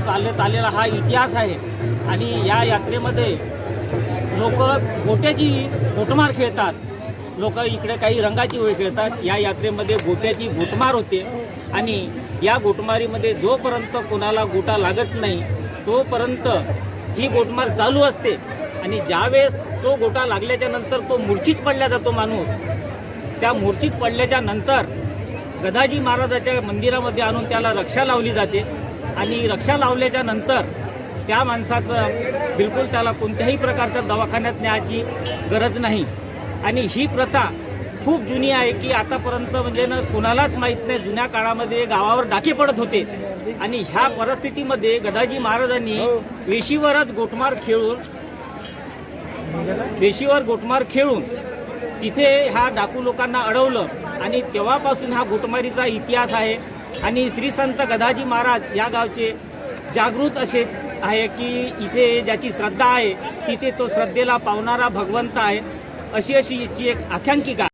चालत आलेला हा इतिहास आहे। आणि या यात्रेमध्ये लोक गोट्याची गोटमार खेळतात, लोक इकडे काही रंगाची होळी खेळतात। या यात्रेमध्ये गोट्याची गोटमार होते आणि या गोटमारीमध्ये जोपर्यंत कोणाला गोटा लागत नाही तोपर्यंत ही गोटमार चालू असते। आणि ज्यावेळेस तो गोटा लागल्याच्या नंतर तो मूर्छित पडला जातो माणूस, त्या मूर्छित पडल्याच्या नंतर गदाजी महाराजाच्या मंदिरामध्ये आणून त्याला रक्षा लावली जाते। आणि रक्षा लावल्याच्या नंतर त्या माणसाचं बिलकुल त्याला कोणत्याही प्रकारच्या दवाखान्यात न्यायची गरज नाही। आणि ही प्रथा खूप जुनी आहे की आतापर्यंत म्हणजे ना कोणालाच माहीत नाही। जुन्या काळामध्ये गावावर डाके पडत होते आणि ह्या परिस्थितीमध्ये गदाजी महाराजांनी वेशीवर गोटमार खेळून तिथे ह्या डाकू लोकांना अडवलं आणि तेव्हापासून हा गोटमारीचा इतिहास आहे। आणि श्री संत गदाजी महाराज या गावचे जागृत असे आहे की इथे ज्याची श्रद्धा आहे तिथे तो श्रद्धेला पावणारा भगवंत आहे, अशी याची एक आख्यायिका।